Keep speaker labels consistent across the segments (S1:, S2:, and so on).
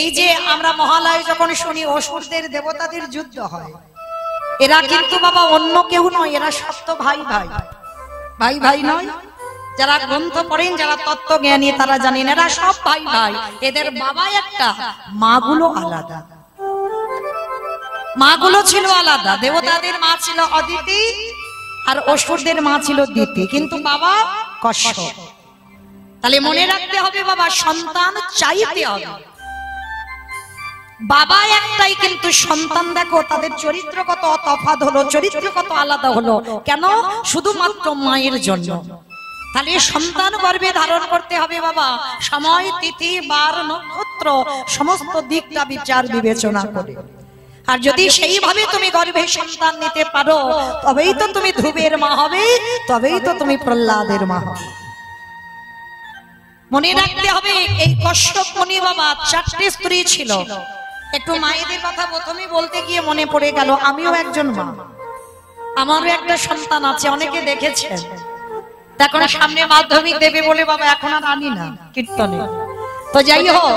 S1: এই যে আমরা মহালয় যখন শুনি অসুরদের দেবতাদের যুদ্ধ হয়, এরা কিন্তু বাবা অন্য কেউ নয়, এরা সত্য ভাই ভাই, ভাই ভাই নয়। যারা গ্রন্থ পড়েন, যারা তত্ত্ব জ্ঞানী তারা জানেন এরা সব ভাই ভাই। এদের বাবা একটা, মাগুলো আলাদা। মাগুলো ছিল আলাদা, দেবতাদের মা ছিল অদিতি আর অসুরদের মা ছিল দিতি, কিন্তু বাবা কশ্যপ। তাহলে মনে রাখতে হবে বাবা, সন্তান চাইতে হবে। বাবা একটাই কিন্তু সন্তান দেখো তাদের চরিত্র কত তফাৎ হলো, চরিত্র কত আলাদা হলো, কেন? শুধুমাত্র মায়ের জন্য। তাহলে সন্তান গর্ভে ধারণ করতে হবে বাবা, সময় তিথি বার নক্ষত্র সমস্ত দিকটা বিচার বিবেচনা করে। আর যদি সেইভাবে তুমি গর্ভে সন্তান নিতে পারো, তবেই তো তুমি ধ্রুবের মা হবে, তবেই তো তুমি প্রহ্লাদের মা হবে। মনে রাখতে হবে এই কশ্যপ মুনি বাবা 4টে স্ত্রী ছিল। একটু মায়েদের কথা প্রথমে বলতে গিয়ে মনে পড়ে গেল, আমিও একজন মা, আমারও একটা সন্তান আছে, অনেকে দেখেছেন। এখন সামনে মাধ্যমিক দেবে বলে বাবা এখন আর আনি না কীর্তনে। তো যাই হোক,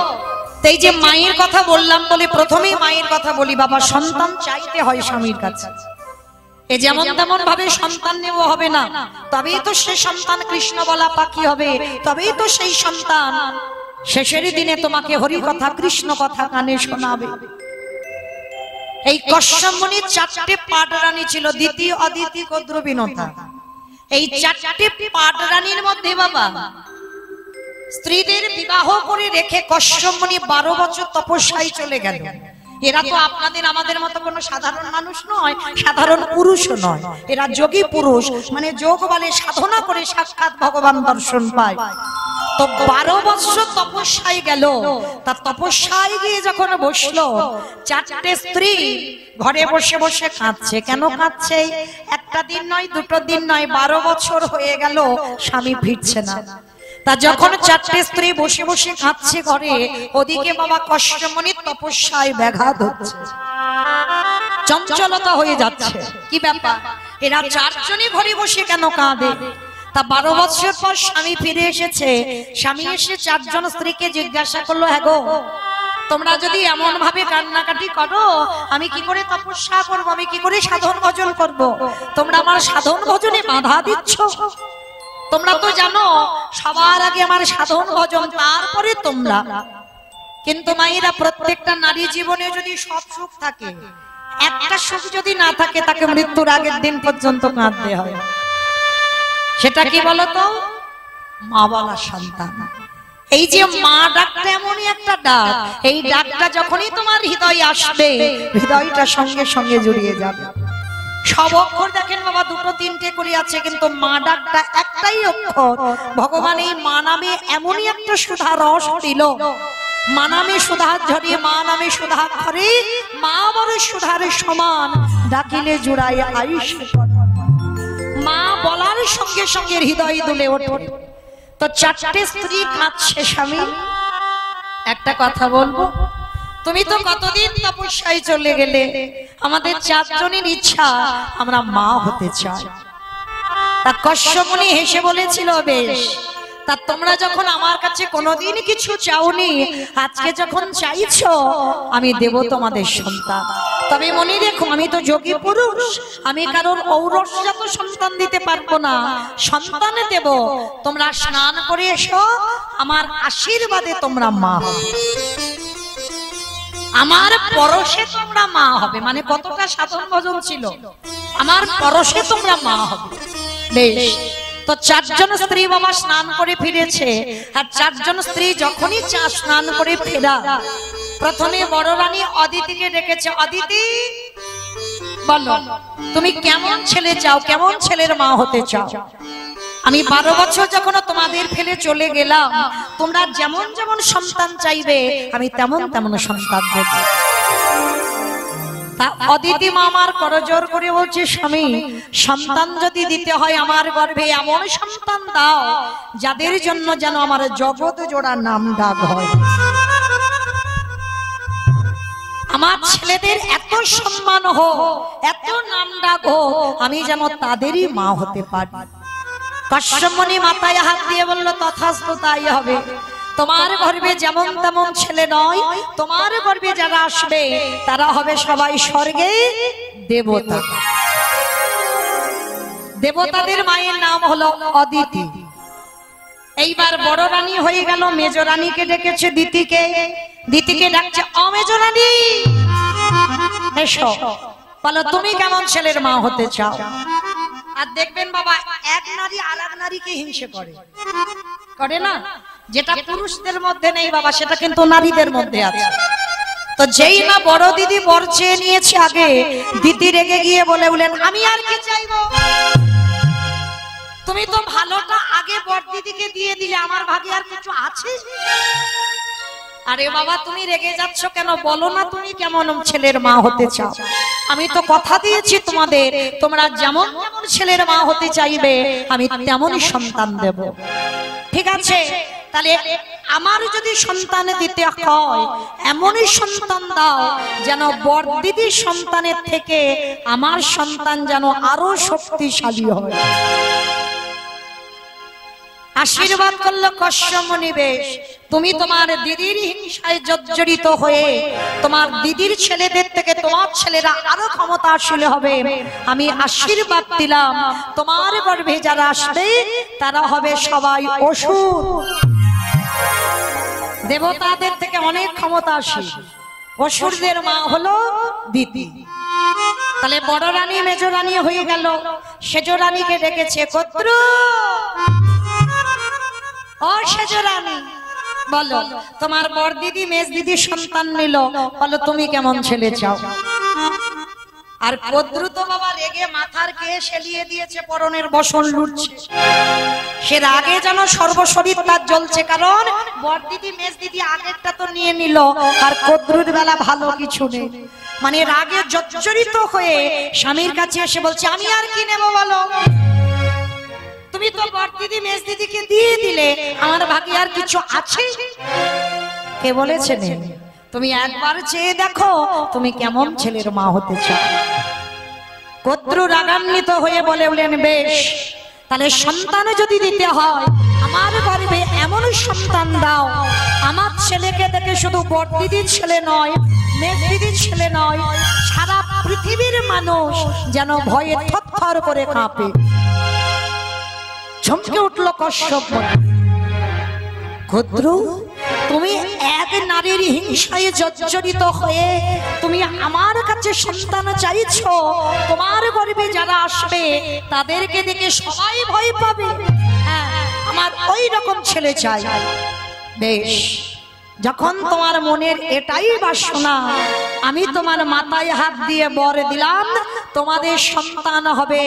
S1: এই যে মায়ের কথা বললাম বলে প্রথমেই মায়ের কথা বলি বাবা, সন্তান চাইতে হয় স্বামীর কাছে। এ যেমন তেমন ভাবে সন্তান নেব হবে না, তবেই তো সে সন্তান কৃষ্ণ বলা পাখি হবে, তবেই তো সেই সন্তান শেষের দিনে তোমাকে হরি কথা কৃষ্ণ কথা কানে শোনাবে। এই কশ্যপ মুনির 4টে পাটরানী ছিল, দিতি অদিতি কদ্র বিনতা। এই 4টে পাটরানীর মধ্যে বাবা স্ত্রীদের বিবাহ করে রেখে কশ্যপ মুনি 12 বছর তপস্যায় চলে গেল। এরা তো আপনাদের আমাদের মতো কোনো সাধারণ মানুষ নয়, সাধারণ পুরুষও নয়, এরা যোগী পুরুষ, মানে যোগ বলে সাধনা করে সাক্ষাৎ ভগবান দর্শন পায়। তো 12 বছর তপস্যায় গেল। তার তপস্যায় গিয়ে যখন বসলো, 4টে স্ত্রী ঘরে বসে বসে কাঁদছে। কেন কাঁদছে? একটা দিন নয়, দুটো দিন নয়, 12 বছর হয়ে গেল স্বামী ফিরছে না। তা যখন 4টে স্ত্রী বসে বসে কাঁদছে ঘরে, ওদিকে বাবা কশ্যপ মুনির তপস্যায় ব্যাঘাত হচ্ছে, চঞ্চলতা হয়ে যাচ্ছে। কি ব্যাপার, এরা 4 জনই ঘরে বসে কেন কাঁদে? তা 12 বছর পর স্বামী ফিরে এসেছে। স্বামী এসে 4 জন স্ত্রীকে জিজ্ঞাসা করলো, হ্যাঁ গো, তোমরা যদি এমন ভাবে কান্নাকাটি করো, আমি কি করে তপস্যা করব, আমি কি করে সাধন ভজন করব? তোমরা আমার সাধন ভজনে বাধা দিচ্ছ। তোমরা তো জানো সবার আগে আমার সাধন ভজন, তারপরে তোমরা। কিন্তু মায়েরা, প্রত্যেকটা নারী জীবনে যদি সব সুখ থাকে, একটা সুখ যদি না থাকে, তাকে মৃত্যুর আগের দিন পর্যন্ত কাঁদতে হয়। সেটা কি বলতো? মা বলা সন্তান। এই যে মা ডাকটা এমনই একটা ডাক, এই ডাকটা যখনই তোমার হৃদয়ে আসবে, হৃদয়টা সঙ্গে সঙ্গে জড়িয়ে যাবে। সব অক্ষর দেখেন বাবা 2-3টে করে আছে, কিন্তু মা ডাকটা একটাই অক্ষর। ভগবান এই মা নামে এমনই একটা সুধা রস দিল, মা নামে সুধা ঝরে, মা নামে সুধা ধরে, মা বড় সুধার সমান, ডাকিলে জুড়ায় আয়ুষ। মা বলার সঙ্গে সঙ্গে হৃদয় দুলে ওঠে। তো 4টে স্ত্রী কাঁদছে, স্বামী একটা কথা বলবো, তুমি তো কতদিন তপস্যায় চলে গেলে, আমাদের 4 জনের ইচ্ছা আমরা মা হতে চাই। তা কশ্যপ মুনি হেসে বলেছিল, বেশ, তা তোমরা যখন আমার কাছে কোনোদিন কিছু চাওনি, আজকে যখন চাইছো আমি দেব তোমাদের সন্তান। তবে মনে রেখো, আমি তো যোগী পুরুষ, আমি কারোর ঔরসজাত সন্তান দিতে পারবো না, সন্তানে দেব। তোমরা স্নান করে এসো, আমার আশীর্বাদে তোমরা মা হবে, আমার পরশে তোমরা মা হবে। মানে কতটা সাধন ভজন ছিল, আমার পরশে তোমরা মা হবে। বেশ, তো 4 জন স্ত্রী বাবা স্নান করে ফিরেছে। আর 4 জন স্ত্রী যখনই স্নান করে ফেরা, প্রথমে বড় রানী অদিতিকে ডেকেছে, অদিতি বলো তুমি কেমন ছেলে চাও, কেমন ছেলের মা হতে চাও? আমি 12 বছর যখন তোমাদের ফেলে চলে গেলাম, তোমরা যেমন যেমন সন্তান চাইবে আমি তেমন তেমন সন্তান দেব। অদিতি মা আমার করজোর করে বলছে, স্বামী সন্তান যদি দিতে হয় আমার গর্ভে এমন সন্তান দাও যাদের জন্য যেন আমার জগৎ জোড়া নাম ডাক হয়। আমার ছেলেদের এত সম্মান হোক, এত নাম ডাক হোক, আমি যেন তাদেরই মা হতে পারি। কশ্যপ মুনি মাথায় হাত দিয়ে বলল, তথাস্তু তাই হবে। তোমার গর্ভে যেমন তেমন ছেলে নয়, তোমার গর্ভে যারা আসবে তারা হবে সবাই স্বর্গে দেবতা। দেবতাদের মায়ের নাম হলো অদিতি। এইবার বড় রানী হয়ে গেল, মেজ রানীকে ডেকেছে দিতিকে, দিতিকে ডাকছে ও মেজ রানী এসো, বলো তুমি কেমন ছেলের মা হতে চাও। আর দেখবেন বাবা, এক নারী আরেক নারীকে হিংসে করে, করে না? যেটা পুরুষদের মধ্যে নেই বাবা, সেটা কিন্তু নারীদের মধ্যে আছে। তো যেই না বড় দিদি বর চেয়ে নিয়েছে আগে, দিদি রেগে গিয়ে বলে বলেন আমি আর কি চাইবো, তুমি তো ভালোটা আগে বড় দিদিকে দিয়ে দিলে, আমার ভাগে আর কিছু আছে? আরে বাবা তুমি রেগে যাচ্ছ কেন, বলো না তুমি কেমন ছেলের মা হতে চাও। আমি তো কথা দিয়েছি তোমাদের, তোমরা যেমন যেমন ছেলের মা হতে চাইবে আমি তেমনই সন্তান দেব। ঠিক আছে, তাহলে আমার যদি সন্তান দিতে হয় এমনই সন্তান দাও যেন বড় দিদির সন্তানের থেকে আমার সন্তান যেন আরো শক্তিশালী হয়। আশীর্বাদ করলো কশ্যপ মুনি, বেশ তুমি তোমার দিদির হিংসায় জর্জরিত হয়ে তোমার দিদির ছেলেদের থেকে তোমার ছেলেরা আরো ক্ষমতাশালী হবে। আমি আশীর্বাদ দিলাম তোমার গর্ভে যারা আসবে তারা হবে সবাই অসুর, দেবতাদের থেকে অনেক ক্ষমতাশালী। অসুরদের মা হলো দিতি। তাহলে বড় রানী মেজ রানী হয়ে গেল, সেজ রানীকে ডেকেছে কদ্রু, ও সেজ রানী বলো তোমার বড় দিদি মেজ দিদি সন্তান নিল, বলো তুমি কেমন ছেলে চাও। আর কদ্রু তো বাবা রেগে মাথার কেশ এলিয়ে দিয়েছে, পরনের বসন লুটছে, সে রাগে যেন সর্বশরীর তার জ্বলছে, কারণ বড় দিদি মেজ দিদি আগেরটা তো নিয়ে নিল, আর কদ্রুর বেলা ভালো কিছু নেই। মানে রাগে জর্জরিত হয়ে স্বামীর কাছে এসে বলছে আমি আর কি নেব বলো, তুমি তো বড় দিদি মেজ দিদিকে দিয়ে দিলে, আমার ভাগে আর কিছু আছে? কে বলেছে নেই? তুমি একবার চেয়ে দেখো তুমি কেমন ছেলের মা হতে চাও। কদ্রু রাগান্বিত হয়ে বলে বলেন বেশ, তাহলে সন্তান যদি দিতে হয় আমার গর্ভে এমন সন্তান দাও, আমার ছেলেকে দেখে শুধু বড় দিদির ছেলে নয়, মেজ দিদির ছেলে নয়, সারা পৃথিবীর মানুষ যেন ভয়ে থরথর করে কাঁপে। চমকে উঠল কশ্যপ মুনি। কদ্রু তুমি এক নারীর হিংসায় জর্জরিত হয়ে তুমি আমার কাছে সন্তান চাইছো, তোমার গর্ভে যারা আসবে তাদেরকে দেখে সবাই ভয় পাবে, হ্যাঁ আমার ওই রকম ছেলে চাই। বেশ, যখন তোমার মনের এটাই বাসনা, আমি তোমার মাথায় হাত দিয়ে বর দিলাম তোমাদের সন্তান হবে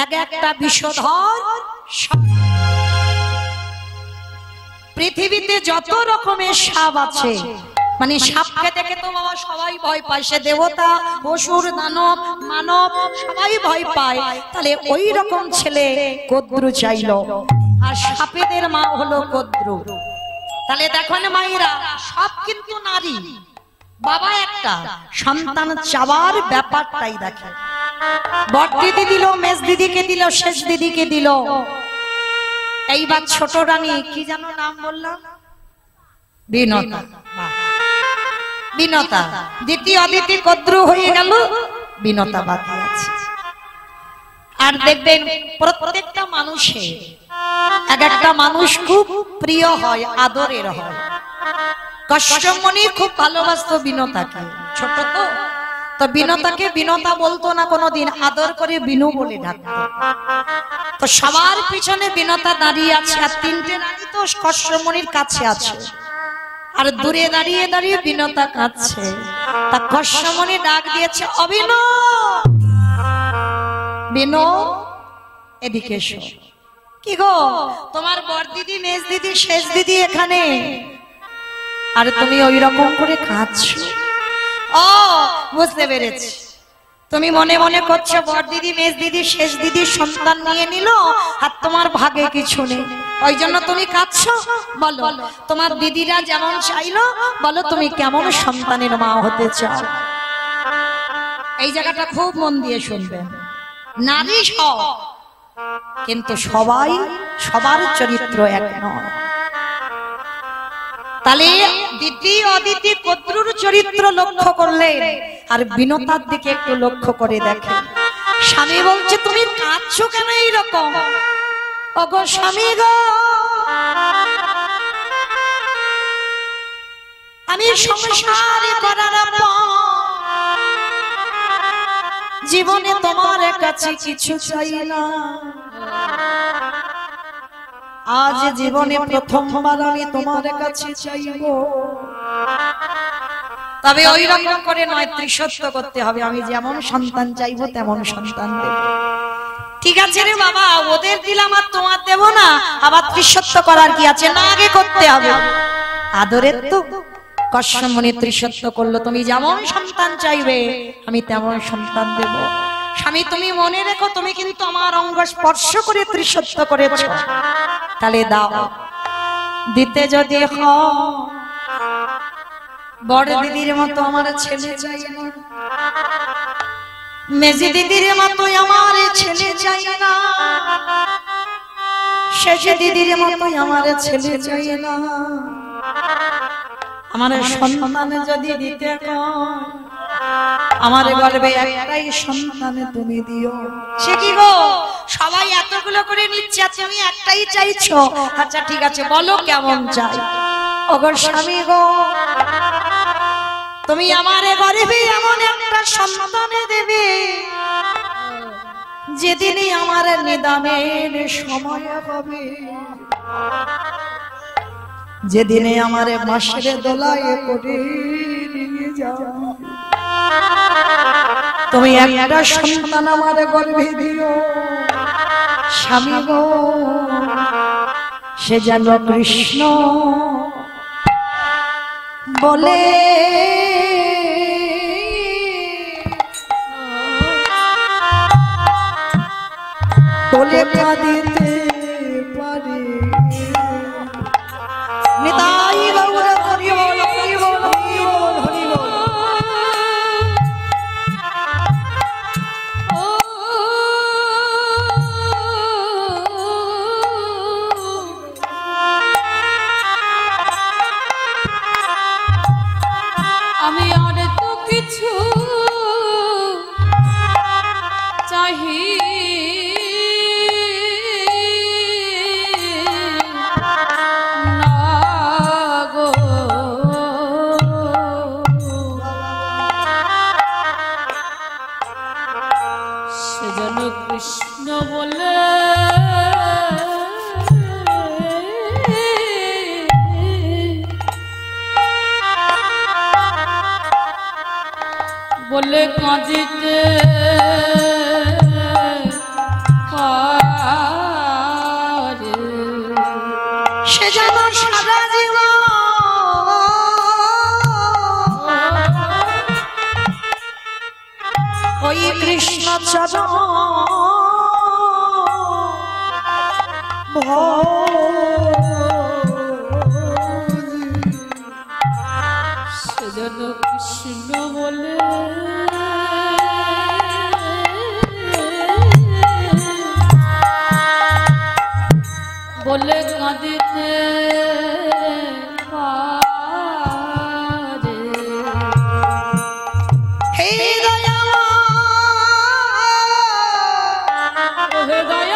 S1: এক একটা বিষধর। পৃথিবীতে যত রকমের সাপ আছে, মানে সাপকে দেখে তো বাবা সবাই ভয় পায়, সে দেবতা অসুর দানব মানব সবাই ভয় পায়। তাহলে ওই রকম ছেলে কদ্রু চাইলো, আর সাপেদের মা হলো কদ্রু। তাহলে দেখো না মায়েরা, সব কিন্তু নারী, বাবা একটা সন্তান চাওয়ার ব্যাপারটাই দেখে। বড় দিদি দিল, মেজ দিদিকে দিল, শেষ দিদিকে দিল। এইবার ছোট রানী কি যেন নাম বললাম, বিনতা। বিনতা দ্বিতীয় অদিতি কদ্রু হয়ে গেল, বিনতা বাকি আছে। আর দেখবেন প্রত্যেকটা মানুষের এক একটা মানুষ খুব প্রিয় হয়, আদরের হয়। কশ্যপ মুনি খুব ভালোবাসতো বিনতাকে, ছোট তো, তো বিনতাকে বিনতা বলতো না কোনোদিন, আদর করে বিনু বলে ডাকতো। তো সবার পিছনে বিনতা দাঁড়িয়ে আছে, আর তিনটে রানী তো কশ্যপ মুনির কাছে আছে, আর দূরে দাঁড়িয়ে দাঁড়িয়ে বিনতা কাঁদছে। তা কশ্যপ মুনি ডাক দিয়েছে অবিনু, বিনু এদিকে এসো। কি গো, তোমার বড় দিদি মেজ দিদি শেষ দিদি এখানে, আর তুমি ওই রকম করে কাঁদছো। ও বুঝতে পেরেছি, তুমি মনে মনে করছো বড় দিদি মেজ দিদি শেষ দিদির সন্তান নিয়ে নিল, আর তোমার ভাগে কিছু নেই, ওই জন্য তুমি কাঁদছো। বলো তোমার দিদিরা যেমন চাইলো, বলো তুমি কেমন সন্তানের মা হতে চাও। এই জায়গাটা খুব মন দিয়ে শুনবেন। নারী সব, কিন্তু সবাই সবার চরিত্র এক নয়। তাহলে দিদি অদিতি কদ্রুর চরিত্র লক্ষ্য করলে আর বিনতার দিকে একটু লক্ষ্য করে দেখে। স্বামী বলছে তুমি কাঁদছো কেন এইরকম? ওগো স্বামী গো, আমি সংসার করার পর জীবনে তোমার কাছে কিছু চাই না। আজ জীবনে প্রথমবার আমি তোমার কাছে চাইব, তবে ওই রকম করে নয়, ত্রিসত্য করতে হবে। আমি যেমন সন্তান চাইবো তেমন সন্তান দেব। ঠিক আছে রে বাবা, ওদের দিলাম আর তোমার দেব না, আবার ত্রিসত্য করার কি আছে? না, আগে করতে হবে আদরের। তো কশ্যপমুনি ত্রিসত্য করলো, তুমি যেমন সন্তান চাইবে আমি তেমন সন্তান দেব। স্বামী তুমি মনে রেখো, তুমি কিন্তু আমার অঙ্গ স্পর্শ করে ত্রিসত্য করেছো, তাহলে দাও। দিতে যদি বড় দিদির মতো আমার ছেলে চাই না, মেজি দিদির মতো আমার ছেলে চাই না, শেষ দিদির মতো আমার ছেলে চাই না। আমার সন্তান যদি দিতে আমার গর্বে একটাই সন্তান তুমি দিও। সে কি গো, সবাই এতগুলো করে নিচ্ছে, তুমি একটাই চাইছো? আচ্ছা ঠিক আছে, বলো কেমন চাই। ওগো স্বামী গো, তুমি আমার গর্বে এমন একটা সন্তান দেবে যেদিনই আমার নিদানের সময় হবে, যেদিনে আমার মাসের দোলায় করে নিয়ে যাও, তুমি একটা সন্তান আমার গর্ভে দিও। স্বামী গো, সে যেন কৃষ্ণ বলে বলে কাঁদিতে পারে। নিতাই গৌর হরি বল, হরি বল, হরি বল, হরি বল।
S2: আমি আর তো কিছু চাহি কৃষ্ণ বলে বলে কাঁদিতে পারে।
S1: সে যেন সারা জীবন ওই কৃষ্ণ চরণ
S2: সেজন্য কৃষ্ণ বলে বলে কাঁদিতে পারে।
S1: হে দয়া,
S2: হে দয়া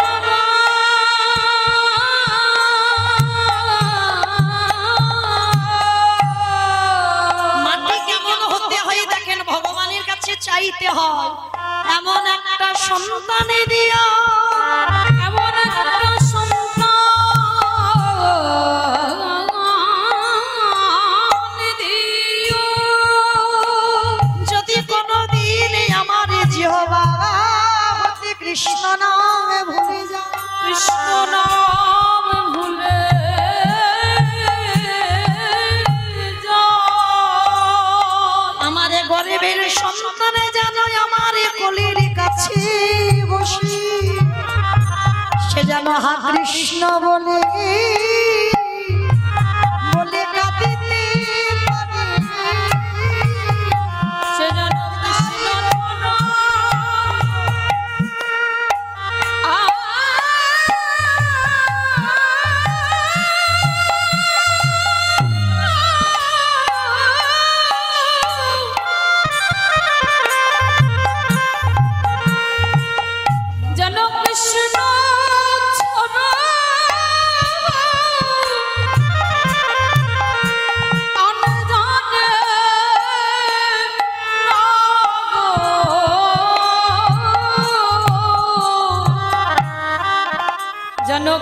S1: চাইতে হয় এমন একটা সন্তান দিও,
S2: এমন একটা সন্তান দিও,
S1: যদি কোনদিন আমার জিহ্বা হতে কৃষ্ণ নাম ভুলে যায়,
S2: কৃষ্ণ নাম ভুলে
S1: আমার গরিবের সন্তানে যেন আমার কলির কাছে বসে সে যেন হা কৃষ্ণ বলে বলে কাঁদিতে পারে।
S2: সে যেন কৃষ্ণ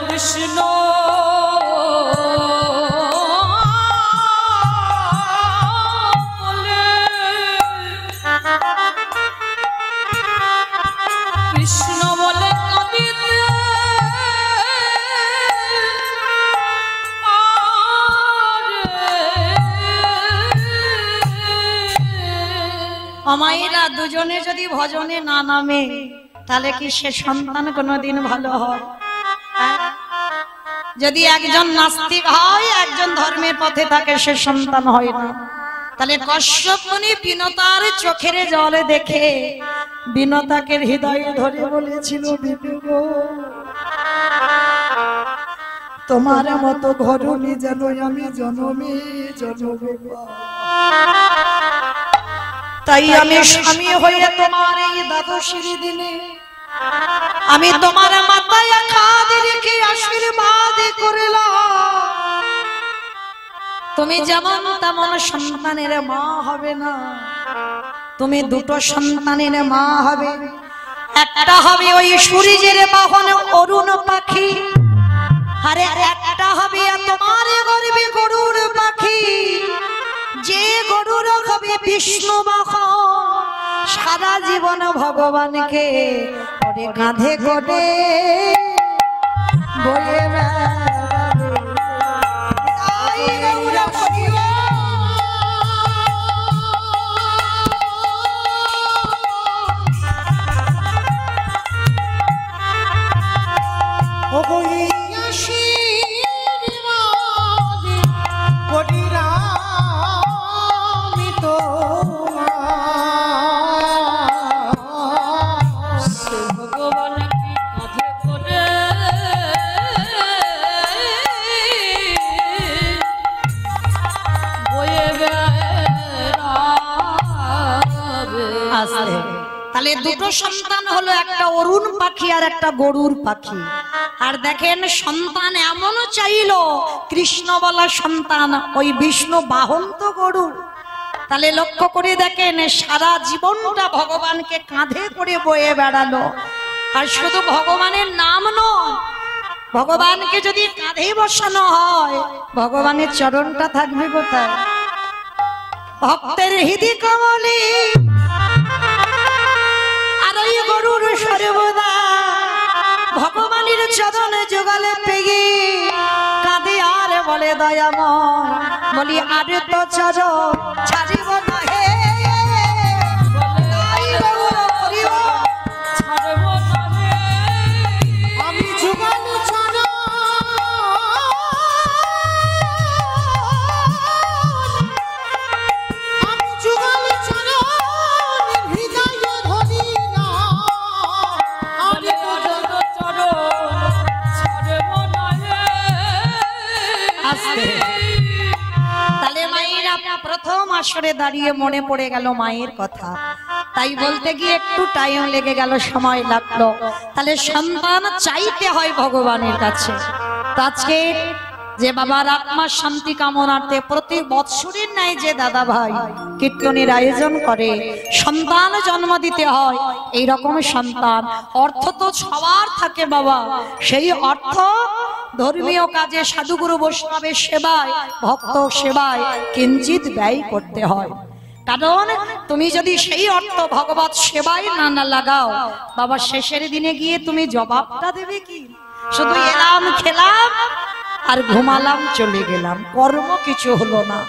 S2: কৃষ্ণ বলে কৃষ্ণ বলে কাঁদিতে
S1: অমায়েরা দুজনে যদি ভজনে না নামে তাহলে কি সে সন্তান কোনোদিন ভালো হয়? যদি একজন নাস্তিক হয়, একজন ধর্মের পথে থাকে, সে সন্তান হয় না। তাহলে কশ্যপ মুনি বিনতার চোখের জলে দেখে বিনতাকে হৃদয়ে ধরে বলেছিল, বিপি গো, তোমার মতো ঘরণী যেন আমি জনমে জনমে পাই। তাই আমি স্বামী হয়ে তোমার এই দ্বাদশীর দিনে আমি তোমার মাথায় হাত রেখে আশীর্বাদ করলাম, তুমি যেমন তেমন সন্তানের মা হবে না, তুমি দুটো সন্তানের মা হবে। একটা হবে ওই সূর্যের বাহন অরুণ পাখি, আর একটা হবে তোমার গর্ভে গরুর পাখি। যে গরুর হবে বিষ্ণু বাহন, সারা জীবন ভগবানকে ওরে কাঁধে করে বয়ে বেড়াবে। তাই গৌর হরিও ও বইয়া আশীর্বাদ করিরা তাহলে দুটো সন্তান হলো, একটা অরুণ পাখি আর একটা গরুর পাখি। আর দেখেন সন্তান এমন চাইলো, কৃষ্ণ বলা সন্তান, ওই বিষ্ণু বাহন তো গরু। তাহলে লক্ষ্য করে দেখেন সারা জীবনটা ভগবানকে কাঁধে করে বয়ে বেড়ালো। আর শুধু ভগবানের নাম নয়, ভগবানকে যদি কাঁধে বসানো হয়, ভগবানের চরণটা থাকবে কোথায়? ভক্তের হৃদয় কমলে। আর ওই গরুর সর্বদা ভগবানের চরণে যোগালে পেয়ে কাঁদে আর বলে, দয়াময়, বলি আর তো চরণ ছাড়িব না হে। আমি যুগল চরণ, আমি যুগল চরণ হৃদয় ধরি না, আমি তো চরণ ছাড়ব না হে। তাহলে মায়েরা প্রথম আসরে দাঁড়িয়ে মনে পড়ে গেল মায়ের কথা, তাই বলতে গিয়ে একটু টাইম লেগে গেল, সময় লাগলো। তাহলে সন্তান চাইতে হয় ভগবানের কাছে। আজকে যে বাবার আত্মার শান্তি কামনার্থে প্রতি বৎসরের ন্যায় যে দাদা ভাই কীর্তনের আয়োজন করে, সন্তান জন্ম দিতে হয়। এই রকম সন্তান অর্থ তো সবার থাকে বাবা, সেই অর্থ ধর্মীয় কাজে, সাধুগুরু বৈষ্ণবের সেবায়, ভক্ত সেবায় কিঞ্চিত ব্যয় করতে হয়। কারণ তুমি যদি সেই অর্থ ভগবত সেবায় না লাগাও, বাবা শেষের দিনে গিয়ে তুমি জবাবটা দেবে কি? শুধু এলাম, খেলাম আর ঘুমালাম, চলে গেলাম, কর্ম কিছু হলো না।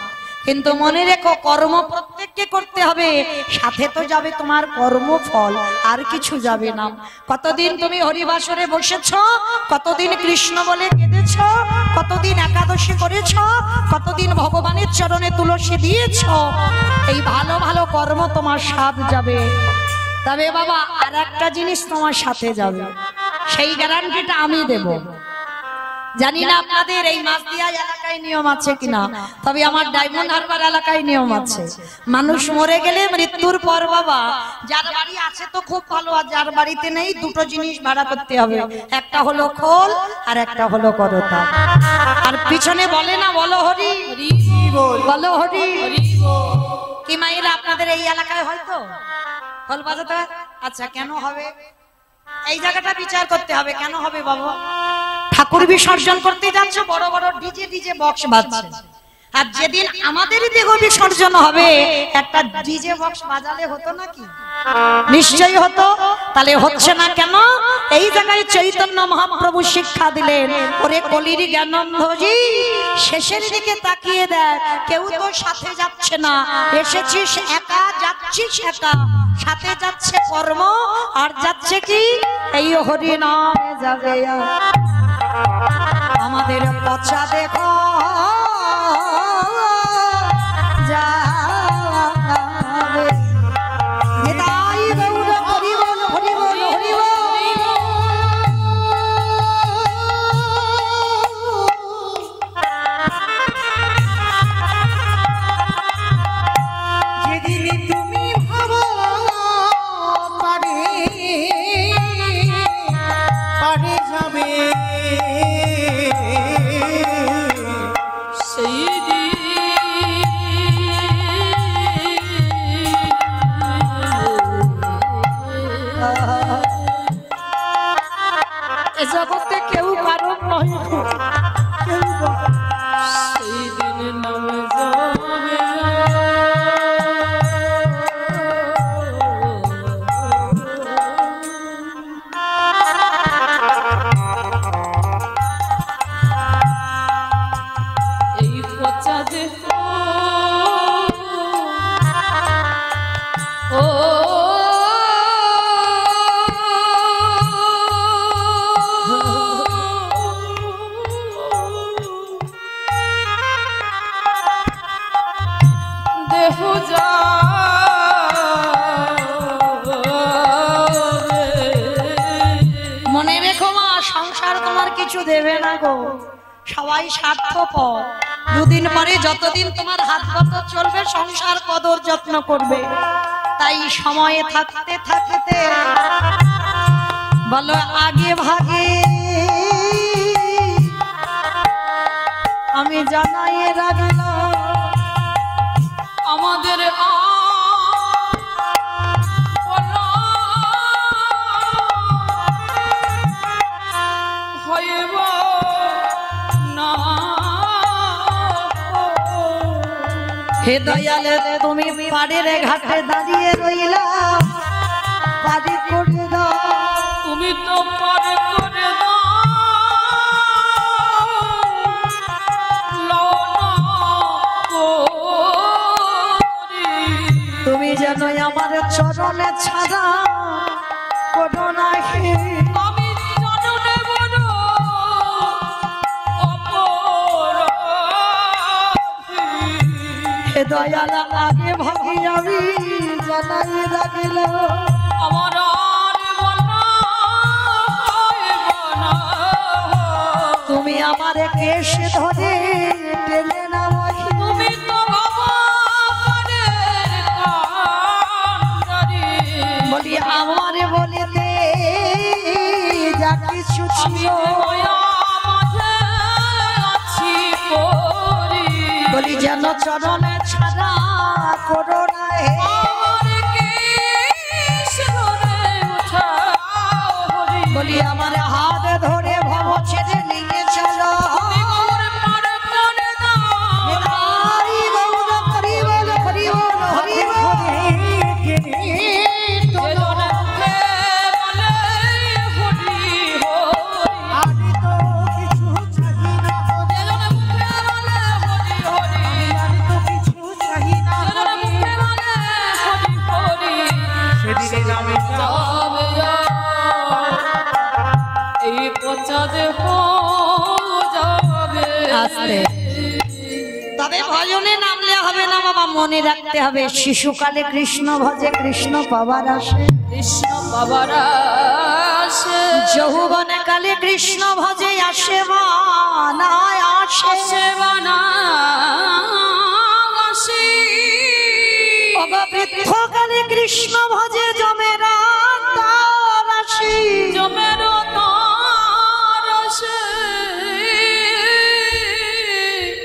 S1: কিন্তু মনে রেখো, কর্ম প্রত্যেককে করতে হবে, সাথে তো যাবে তোমার কর্মফল, আর কিছু যাবে না। কতদিন তুমি হরিবাসরে বসেছ, কতদিন কৃষ্ণ বলে কেঁদেছ, কতদিন একাদশী করেছ, কতদিন ভগবানের চরণে তুলসী দিয়েছ, এই ভালো ভালো কর্ম তোমার সাথ যাবে। তবে বাবা আর একটা জিনিস তোমার সাথে যাবে, সেই গ্যারান্টিটা আমি দেব। জানি না আপনাদের এই মাছদিয়া এলাকায় নিয়ম আছে কিনা, তবে আমার ডায়মন্ড হারবার এলাকায় নিয়ম আছে। মানুষ মরে গেলে মৃত্যুর পর বাবা, যার বাড়ি আছে তো খুব ভালো, আর যার বাড়িতে নেই দুটো জিনিস ভাড়া করতে হবে, একটা হলো খোল আর একটা হলো করতা। আর পিছনে বলে না, বলো হরি বলো হরি। কি মায়েরা আপনাদের এই এলাকায় হয়তো খোল বাজাতে? আচ্ছা, কেন হবে? এই জায়গাটা বিচার করতে হবে, কেন হবে বাবা? ঠাকুর বিসর্জন করতে যাচ্ছে, বড় বড় ডিজে ডিজে বক্স বাজছে। আর যেদিন আমাদের দেহ বিসর্জন হবে একটা ডিজে বক্স বাজালে হতো নাকি? নিশ্চয়ই হতো। তাহলে হচ্ছে না কেন? এই জায়গায় চৈতন্য মহাপ্রভু শিক্ষা দিলেন, ওরে কলির জ্ঞানন্ধজি, শেষের দিকে তাকিয়ে দেখ, কেউ তো সাথে যাচ্ছে না, এসেছিস একা, যাচ্ছিস একা, সাথে যাচ্ছে কর্ম আর যাচ্ছে কি এই হরি নামে যাবে। আমাদের পচা দেখো যাবে। নিতাই গৌর হরি বল, হরি বল, হরি বল।
S3: যেদিন তুমি ভাবো পারে পারে যাবে,
S2: সেই দিন
S1: এ জগতে কেউ কারণ নয়, কেউ নয়।
S2: সেই দিন নামে যাবে। এই পচা দেহ ও দেহ
S1: মনে রেখো মা, সংসার তোমার কিছু দেবে না গো, সবাই স্বার্থপর। দুদিন পরে যতদিন তোমার হাত পথ চলবে সংসার কদর যত্ন করবে। তাই সময়ে থাকতে থাকতে বলো আগে ভাগে আমি জানাই রাখলাম
S2: আমাদের হইব না।
S1: হে দয়ালে তুমি পাড়ের ঘাটে দাঁড়িয়ে রইলা, পাড়ি করে দাও।
S2: তুমি তো পারে করে দাও লওনা করি।
S1: তুমি যেন আমার চরণে ছাড়া কোনো নাহি।
S2: আমি চরণে বড় অপরাধী।
S1: হে দয়ালা আগে ভাবি আমি জানাই রাখিল,
S2: আমার আর বলা হইব না।
S1: তুমি আমার কেশ ধরে টেনে নামাই।
S2: তুমি তো ভগবানের কান্ডারি।
S1: বলি আমার বলিতে যা কিছু
S2: আমি
S1: ছিল,
S2: মায়া মাঝে আছি পড়ি।
S1: বলি যেন চরণে ছাড়া করো না হে।
S2: আমার কেশ ধরে উঠাও হরি।
S1: বলি আমার হাত ধরে ভব ছেড়ে নিয়ে চলো।
S2: তুমি গৌর পার করে দাও।
S1: নিতাই গৌর হরি বল, হরি বল, হরি বল।
S2: যে জনে মুখে বলে হরি হরি।
S3: আমি তো কিছু চাহি না,
S2: যে জনে মুখে বলে হরি হরি।
S3: আমি তো কিছু চাহি না,
S2: যে জনে মুখে বলে হরি হরি।
S3: সেদিনে যাবে
S2: যাবে এই পচা দেহ যাবে।
S1: আস্তে। তবে ভজনে নামলে হবে না বাবা, মনে রাখতে হবে শিশুকালে কৃষ্ণ ভজে কৃষ্ণ পাবার আসে,
S2: কৃষ্ণ বাবার আসে।
S1: যৌবনে কালে কৃষ্ণ ভজে আসে বানায় আসে।
S2: সেবানা আসি।
S1: বৃদ্ধকালে কৃষ্ণ ভজে জমেরা তার আসি।
S2: জমের তার আসে।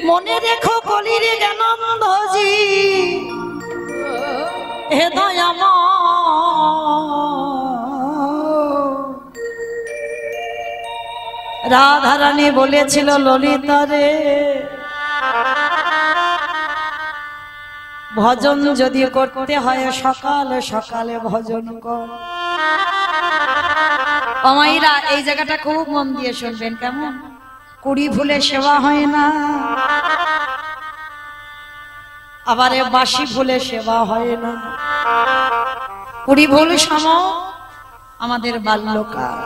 S1: মনে রেখো কলির জ্ঞানন্দজি, হে দয়াময়, রাধারানী বলেছিল ললিতা রে, ভজন যদি করতে হয় সকালে সকালে ভজন কর। অমাইরা এই জায়গাটা খুব মন দিয়ে শুনবেন কেমন? কুড়ি ফুলে সেবা হয় না, আবার বাসি ফুলে সেবা হয় না। কুড়ি ফুল সম আমাদের বাল্যকাল,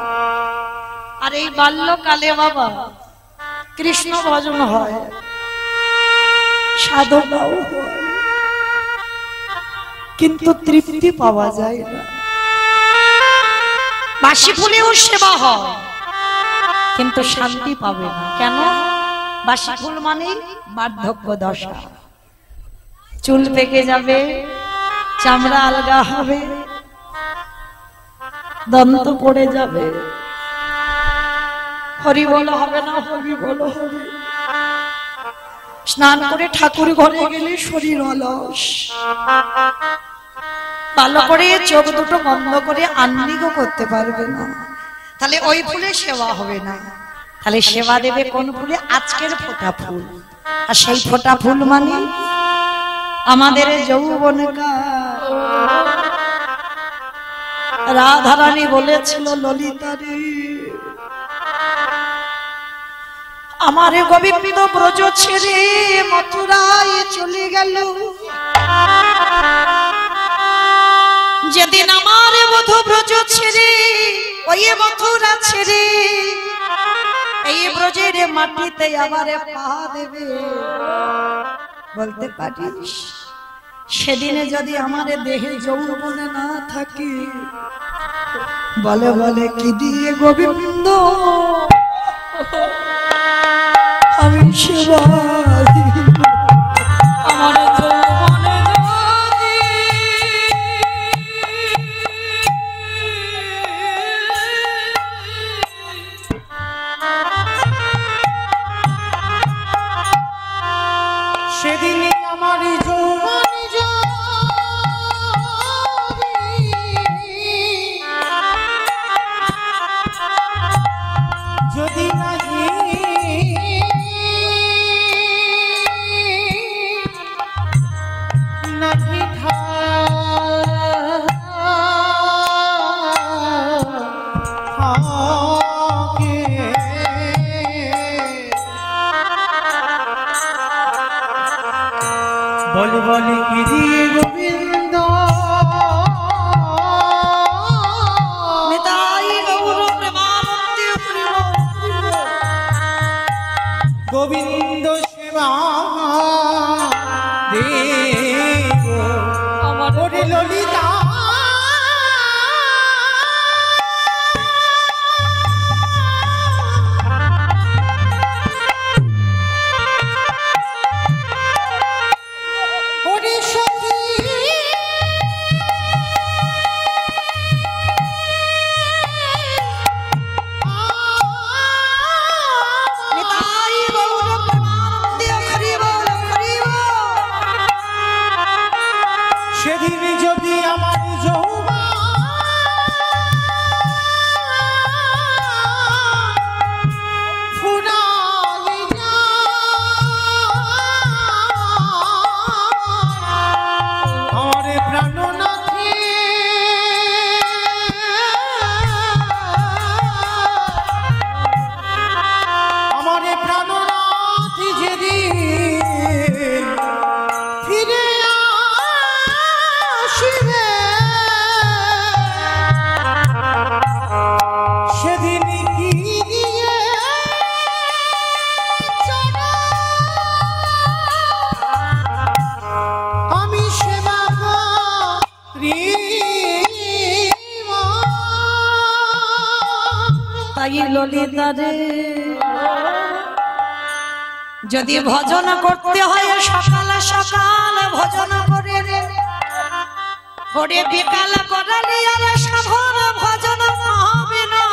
S1: আর এই বাল্যকালে বাবা কৃষ্ণ ভজন হয়, সাধনাও হয়, কিন্তু তৃপ্তি পাওয়া যায় না। বাসি ফুলেও সেবা হয় কিন্তু শান্তি পাবে না। কেন? বাসি ফুল মানে বার্ধক্য দশা, চুল পেকে যাবে, চামড়া আলগা হবে, দন্ত পড়ে যাবে, হরি বল হবে না, হরি বল হবে। স্নান করে ঠাকুর ঘরে গেলে শরীর অলস, ভালো করে চোখ দুটো বন্ধ করে আহ্নিকও করতে পারবে না, তাহলে ওই ফুলে সেবা হবে না। তাহলে সেবা দেবে কোন ফুলে? আজকের ফোঁটা ফুল। আর সেই ফোঁটা ফুল মানে আমাদের যৌবনকাল। রাধারানী বলেছিল ললিতা রে, আমারে গোবিন্দ ব্রজ ছেড়ে মথুরায় চলে গেল, যেদিন আমার বধূ ব্রজ ছেড়ে ওই মথুরা ছেড়ে এই ব্রজের মাটিতে আবার পা দেবে, বলতে পারিস সেদিনে যদি আমার দেহে যৌবনে না থাকে, বলে বলে কি দিয়ে গোবিন্দ আমি সেবা দিব?
S2: আমার যৌবনে যদি
S3: সেদিনই আমার যৌবন যদি নাহি নাহি থাকে, বলে বলে কি দিয়ে গোবিন্দ
S1: নিতাই গৌর প্রেমানন্দে
S3: গোবিন্দ সেবা দেব
S2: আমার
S3: ওরে ললিতা ওরে সখী
S1: নিতাই গৌর প্রেমানন্দে হরি বল হরি বল।
S3: সেদিন যদি আমার যৌবন ফুরাই যায়, আমারে প্রাণনাথে আমারে প্রাণনাথে যেদিন ফিরে আসিবে, সেদিন কি দিয়ে আমি সেবা করিব।
S1: তাই ললিতা রে, যদি ভজন করতে হয় সকাল সকাল ভজন করে রে, করে বিকাল করালে আর সাধন ভজন হবে না।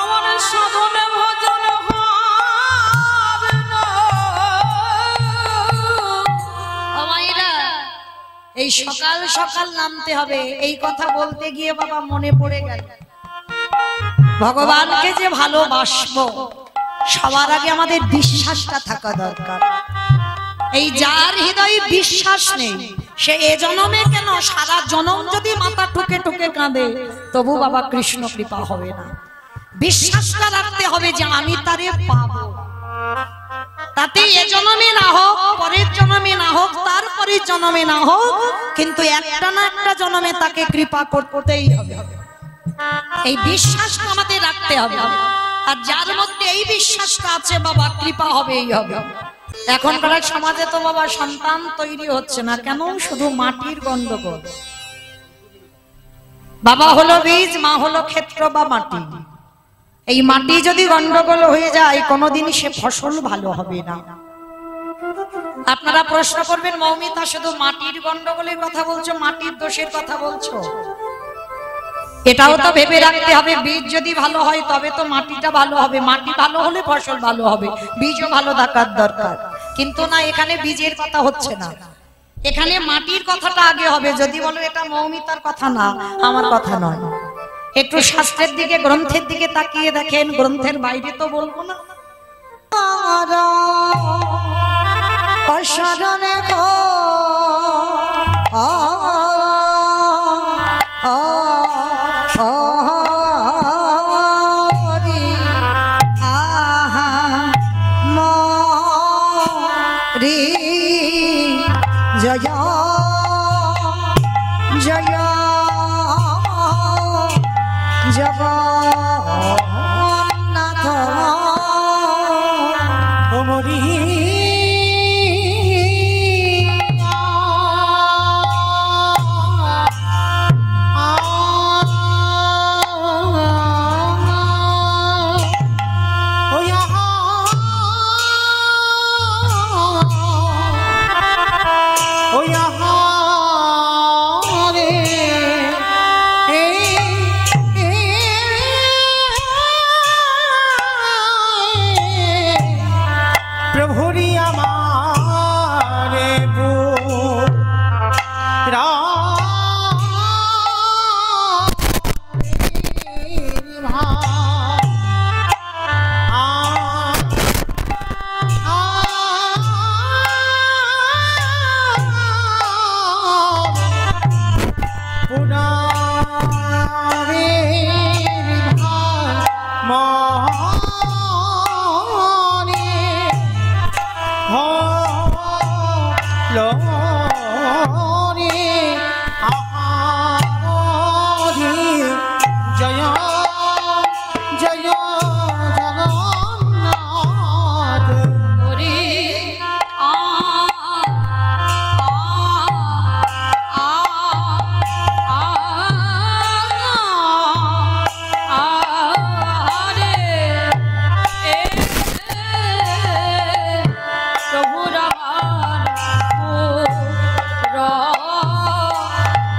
S2: আমার সাধনে ভজন হবে না।
S1: আমাইরা এই সকাল সকাল নামতে হবে, এই কথা বলতে গিয়ে বাবা মনে পড়ে গেল ভগবানকে যে ভালোবাসবো সবার আগে আমাদের বিশ্বাসটা থাকা দরকার। এই যার হৃদয়ে বিশ্বাস নেই সে এ জন্মে কেন সারা জনম যদি মাথা ঠুকে ঠুকে কাঁদে তবু বাবা কৃষ্ণ কৃপা হবে না। বিশ্বাসটা রাখতে হবে যে আমি তারে পাবো, তাতে এ জন্মে না হোক, পরের জন্মে না হোক, তারপরের জন্মে না হোক, কিন্তু একটা না একটা জন্মে তাকে কৃপা করতেই হবে। এই বিশ্বাসটা আমাদের রাখতে হবে। আর যার মধ্যে এই বিশ্বাসটা আছে বাবা কৃপা হবেই হবে। এখনকার সমাজে তো বাবা সন্তান তৈরি হচ্ছে না কেন? শুধু মাটির গন্ডগোল। বাবা হলো বীজ, মা হলো ক্ষেত্র বা মাটি। এই মাটি যদি গন্ডগোল হয়ে যায় কোনোদিন সে ফসল ভালো হবে না। আপনারা প্রশ্ন করবেন, মৌমিতা শুধু মাটির গন্ডগোলের কথা বলছো, মাটির দোষের কথা বলছো? এটাও তো ভেবে রাখতে হবে, বীজ যদি ভালো হয় তবে তো মাটিটা ভালো হবে, মাটি ভালো হলে ফসল ভালো হবে, বীজও ভালো থাকার দরকার। কিন্তু না, এখানে বীজের কথা হচ্ছে না, এখানে মাটির কথাটা আগে হবে। যদি বলো এটা মৌমিতার কথা না, আমার কথা নয়, একটু শাস্ত্রের দিকে, গ্রন্থের দিকে তাকিয়ে দেখেন, গ্রন্থের বাইরে তো বলবো না। অশরণে গো জয় জয় জগন্নাথ
S3: ওমরি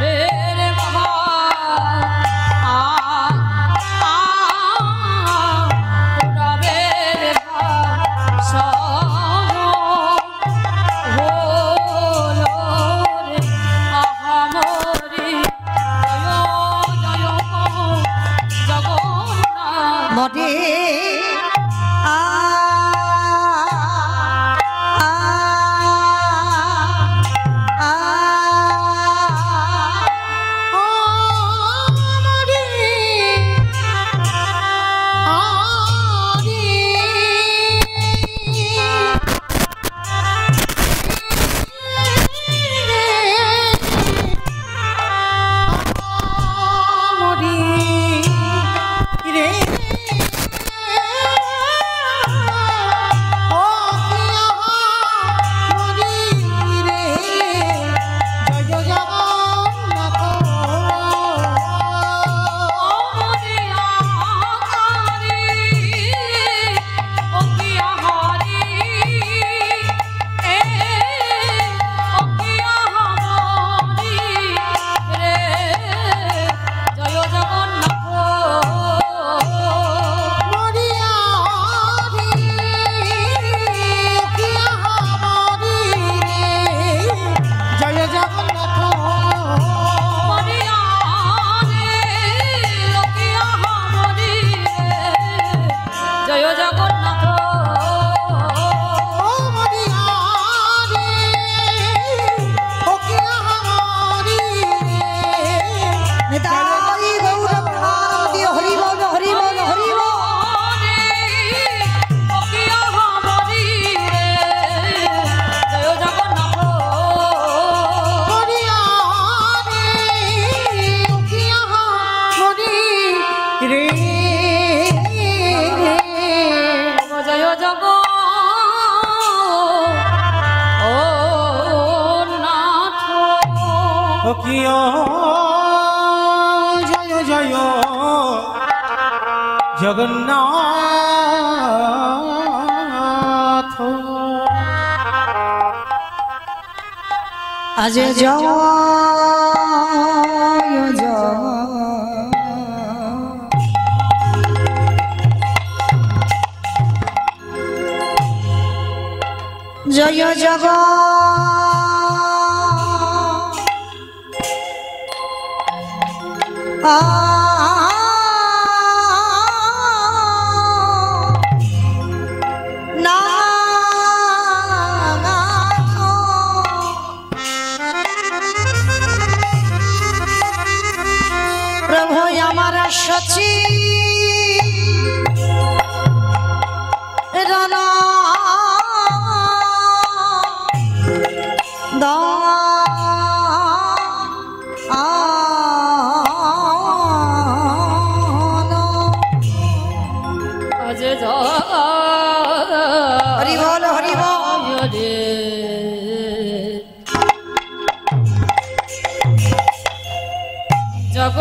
S2: রে
S3: কিয় জয় জয় জগন্নাথ
S1: আজ জয় জয় জয় জগ প্রভু আমার সচি রানা হরি বল হরি বল
S2: জগ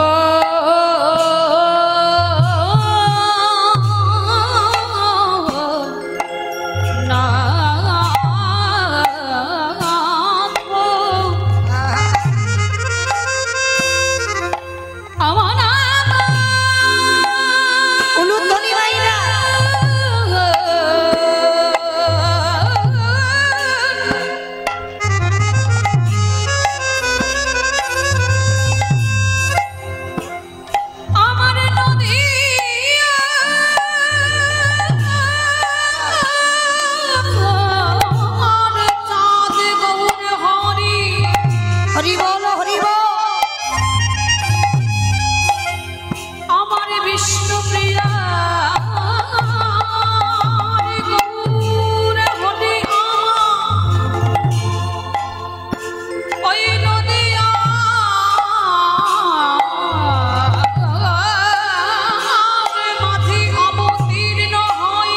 S1: হরি বল হরি বল
S2: আমার বিষ্ণু প্রিয়া গৌর হরি ওই নদিয়া মাঝি অবতীর্ণ হই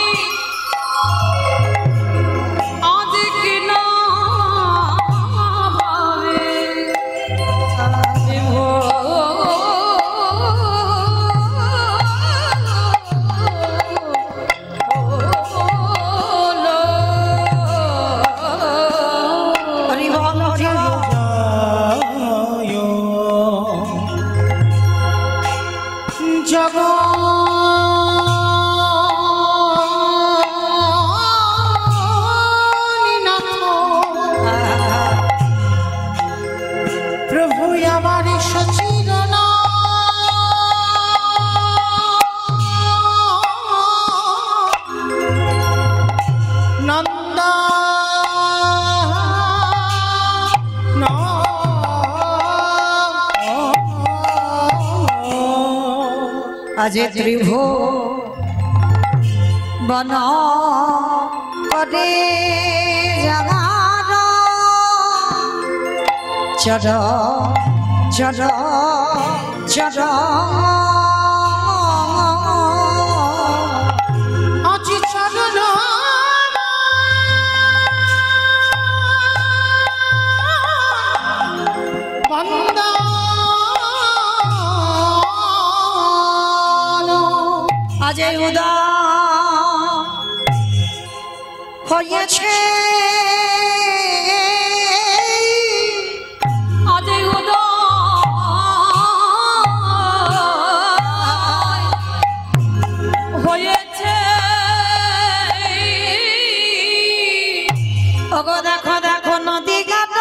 S2: আজ কিনা ভাবে
S1: হরি বল হরি বল
S3: জগ প্রভু আমার সচির নন্দ
S1: আজ ত্রিভু বন করে জগার চর চর চর
S3: আজি চরণ
S1: আজ উদার হয়েছে
S2: আজ উদয় হয়েছে
S1: ওগো দেখো দেখো নদী ঘাট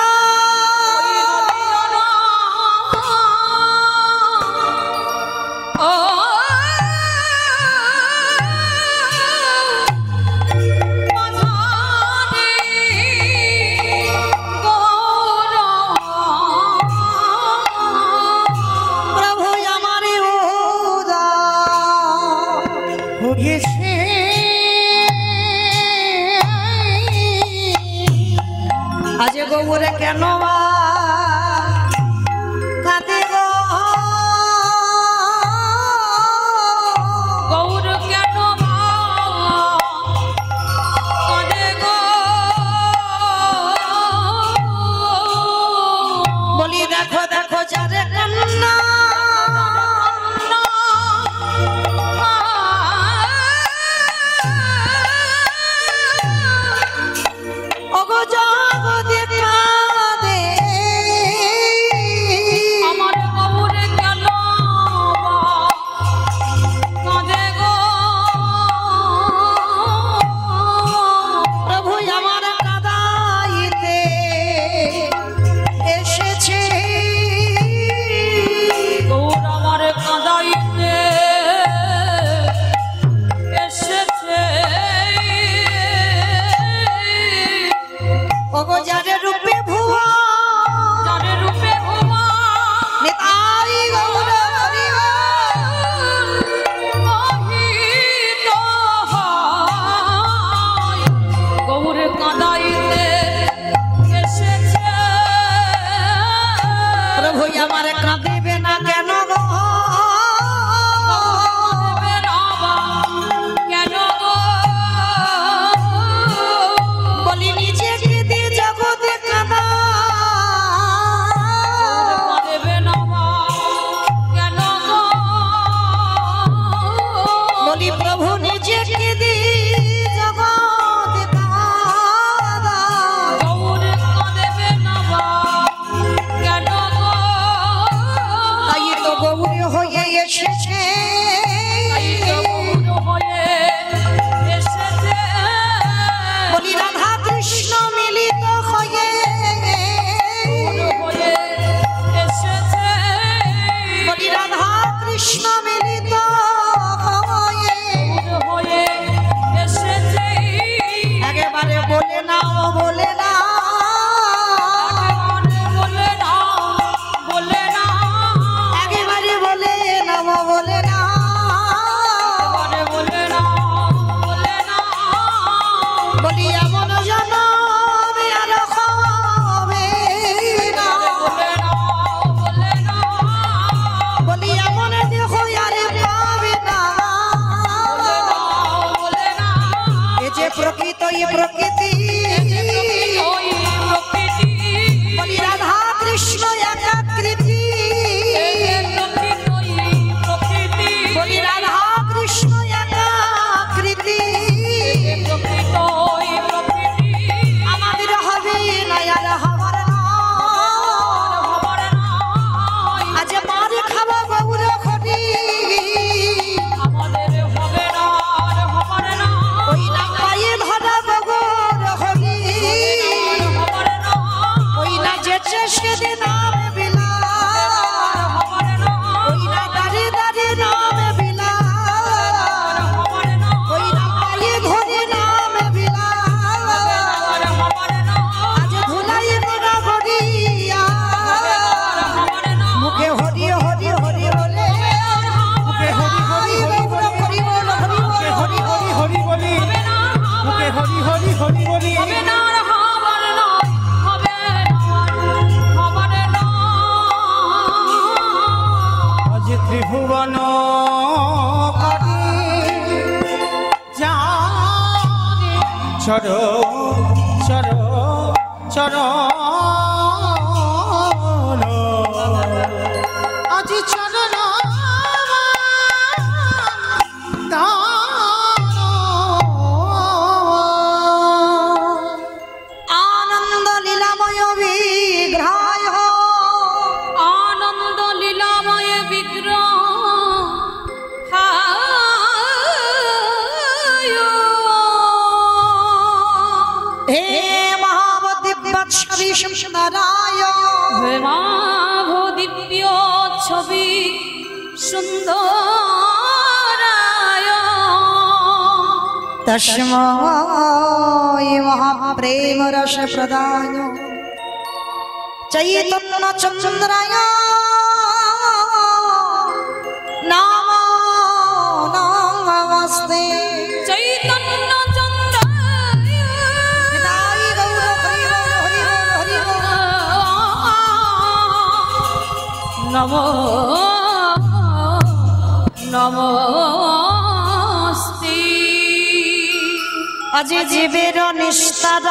S1: না ওগো জগতে কাঁদে
S2: আমার গৌরে কেন কাঁদে গো
S1: প্রভু আমার কাঁদাইতে এসেছে
S2: গৌর আমার কাঁদাইতে এসেছে
S1: ওগো যারে রূপে ভুয়া
S2: যারে রূপে ভুয়া
S1: নিতাই গৌর হরি
S2: মোহিত হয় গৌরে কাঁদাইতে এসেছে
S1: প্রভু আমার কাঁদিবে না কেন গো
S2: কেন গো
S1: বলি নিজেকে দিয়ে জগতে কাঁদা
S2: দেবে না কেন গো
S1: বলি প্রভু নিজেকে দিয়ে জগতে কাঁদা
S2: গৌরে কাঁদেবে না কেন গো
S1: তাই তো গৌর হয়ে এসেছে
S2: তাই তো গৌর হয়ে এসেছে
S1: বলি রাধা কৃষ্ণ মিলিত হয়ে
S2: হয়ে এসেছে
S1: বলি রাধা কৃষ্ণ মিলিত হয়ে
S2: হয়ে এসেছে
S1: একেবারে বলে না ও বলে না
S2: বলে না বলে না
S1: একেবারে বলে না ও বলে না
S2: বলে না বলে না
S1: বলি এমন জনমে আর হবে না
S2: বলে না বলে না
S1: বলি এমন দেহ আর পাবে না
S2: বলে না
S1: এ যে প্রকৃত এই প্রকৃতি
S2: ওই প্রকৃতি
S1: বলি রাধা কৃষ্ণ একাকৃতি
S2: প্রকৃতি
S1: বলি রাধা কৃষ্ণ একাকৃতি
S2: প্রকৃতি
S1: আমাদের হবে না আর হবার না আজ মার খাওয়া গৌর খনি
S2: আমাদের হবে না আর হবে না
S1: ওই না পায়ে ধরা গৌর খনি
S2: হবে না
S1: ওই না যেচে সেদিন নাম বিলা
S2: হবে না
S1: ওই না দাঁড়িয়ে দাঁড়িয়ে নাম বিলা
S2: হবে না
S1: ওই না পায়ে ধরে নাম বিলা
S2: হবে না
S1: আজ ধুলাই করা গড়িয়া
S2: হবে না
S1: মুখে হরি হরি হরি বলে মুখে হরি হরি হরি হরি বল হরি বল হরি হরি
S3: হরি বলি মুখে হরি হরি হরি বলি
S2: হবে না আর হবে না হবে না
S3: আজ ত্রিভুবন করি যারে চর চর চর আজ চরণ
S1: আনন্দ লীলাময় বিগ্রহায়
S2: আনন্দ লীলাময় বিগ্রহ
S1: হে মহাবদ্দিব্যৎসবি নারায়ণ
S2: হে মাভ দিব্য ছবি সুন্দরায়
S1: তস্মৈ মহাপ্রেম রস প্রদায় চৈতন্য চন্দ্রায় নমো নমস্তে
S2: চৈতন্য চন্দ্র
S1: নিতাই গৌর হরি বল হরি বল হরি বল
S2: নমো নমস্তে
S1: আজি জীবের নিস্তার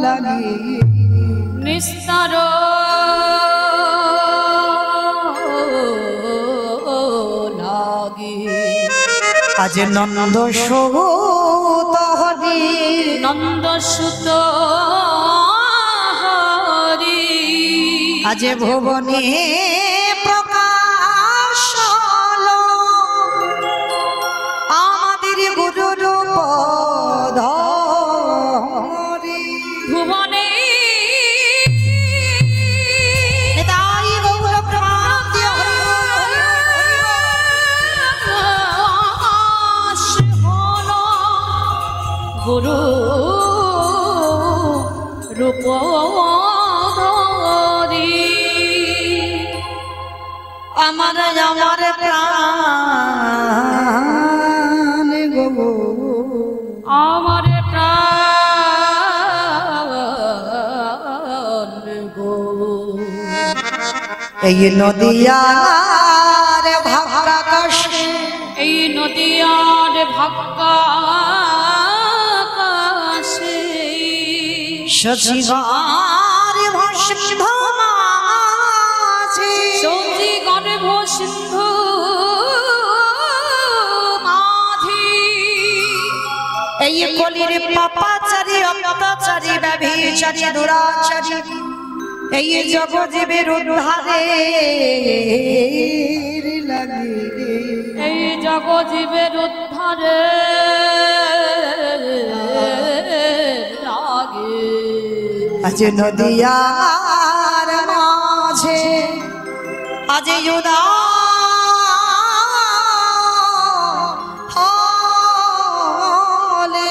S1: লাগি
S2: নিস্তার
S1: আজ নন্দ সুত হরি
S2: নন্দ সুত হরি
S1: আজ ভুবনে প্রকাশ হলো আমাদের গুরুর পদ
S2: ভুবনে
S1: তাই গৌর প্রান্তি হরি
S2: গুরু রূপ ধরি
S1: আমার আমার প্রাণ গো
S2: আমার প্রাণ গো
S1: এই নদিয়ার ভাগাকাশে
S2: এই নদিয়ার ভাগ্যাকাশে
S1: শশীগার ভস্ম মাঝে
S2: সঞ্জি গর্ভ সিন্ধু মাঝি
S1: এই কলির পাপাচারী অত্যাচারী ব্যভিচারী দুরাচারী এই জগজীবের উদ্ধারে লাগে
S2: এই জগজীবের উদ্ধারে লাগে
S1: আজ নদিয়ার মাঝে আজ উদা হলে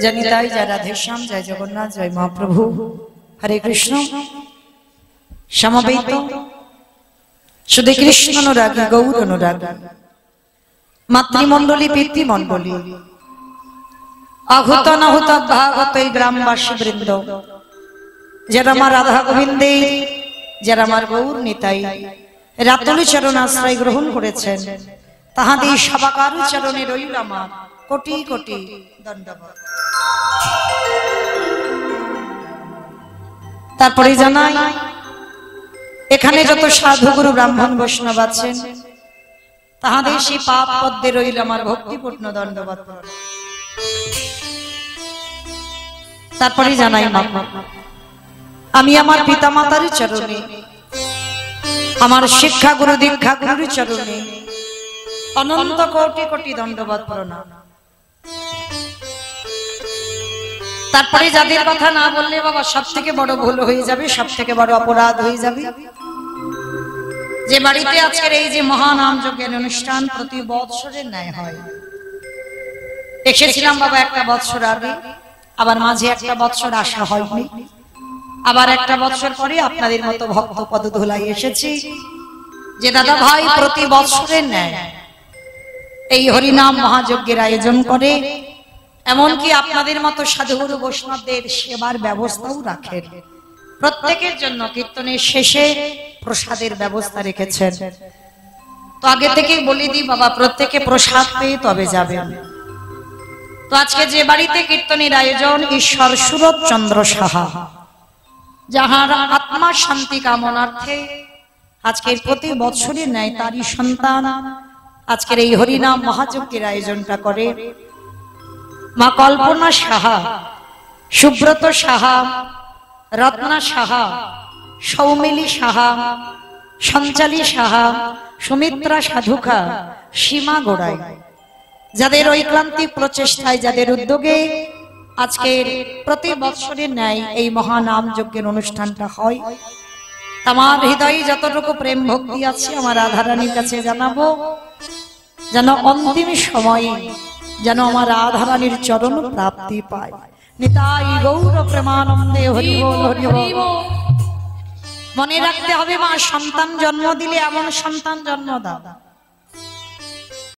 S1: জানি তাই জয় রাধেশ্যাম জয় জগন্নাথ জয় মহাপ্রভু হরে কৃষ্ণ সমবেত শুধু কৃষ্ণ অনুরাগী গৌর অনুরাগী মাতৃমণ্ডলী পিতৃমণ্ডলী আহুত নাহুত ভাগত এই গ্রামবাসী বৃন্দ যারা আমার রাধা গোবিন্দে যারা আমার গৌর নিতাই রাতুলি চরণ আশ্রয় গ্রহণ করেছেন তাহাদের সবাকার চরণে রইল আমার কোটি কোটি দণ্ডবত। তারপরে জানাই এখানে যত সাধু গুরু ব্রাহ্মণ বৈষ্ণব আছেন তাহাদের সেই পাপ পদ্মে রইল আমার ভক্তিপূর্ণ দণ্ডবত। তারপরে জানাই মা আমি আমার পিতামাতার চরণে আমার শিক্ষা গুরু দীক্ষা গুরুর চরণে অনন্ত কোটি কোটি দণ্ডবত প্রণাম। তারপরে যাদের কথা না বললে বাবা সব থেকে বড় ভুল হয়ে যাবে, সব থেকে বড় অপরাধ হয়ে যাবে। যে বাড়িতে আজকের এই যে মহানাম যজ্ঞের অনুষ্ঠান প্রতি বৎসরের ন্যায় হয়, এসেছিলাম বাবা একটা বৎসর আগে, আবার মাঝে একটা বৎসর আসা হয়নি, আবার একটা বৎসর পরে আপনাদের মতো ভক্ত পদধূলাই এসেছি যে দাদা ভাই প্রতি বৎসরের ন্যায় এই হরিনাম মহাযজ্ঞের আয়োজন করে, এমনকি আপনাদের মতো সাধুগুরু বৈষ্ণবদের সেবার ব্যবস্থাও রাখেন। প্রত্যেকের জন্য কীর্তনের শেষে প্রসাদের ব্যবস্থা রেখেছেন। তো আগে থেকেই বলে দিই বাবা, প্রত্যেকে প্রসাদ পেয়ে তবে যাবেন। তো আজকে যে বাড়িতে কীর্তনের আয়োজন ঈশ্বর সুরত চন্দ্র সাহা, যাহার আত্মা শান্তি কামনার্থে আজকের প্রতি বৎসরের ন্যায় তারই সন্তান আজকের এই হরিনাম মহাযজ্ঞের আয়োজনটা করে। মা কল্পনা সাহা, সুব্রত সাহা, রত্না সাহা, সৌমিলি সাহা, সঞ্চালী সাহা, সুমিত্রা সাধুকা, সীমা গোড়াই, যাদের ঐক্রান্তিক প্রচেষ্টায়, যাদের উদ্যোগে আজকের প্রতি বৎসরের ন্যায় এই মহানাম যজ্ঞের অনুষ্ঠানটা হয়। আমার হৃদয়ে যতটুকু প্রেম ভক্তি আছে আমার রাধারানীর কাছে জানাবো, যেন অন্তিম সময়ে যেন আমার রাধারানীর চরণ প্রাপ্তি পায়। নিতাই গৌর প্রেমানন্দে হরি বল হরি বল। মনে রাখতে হবে মা, সন্তান জন্ম দিলে এমন সন্তান জন্ম দাও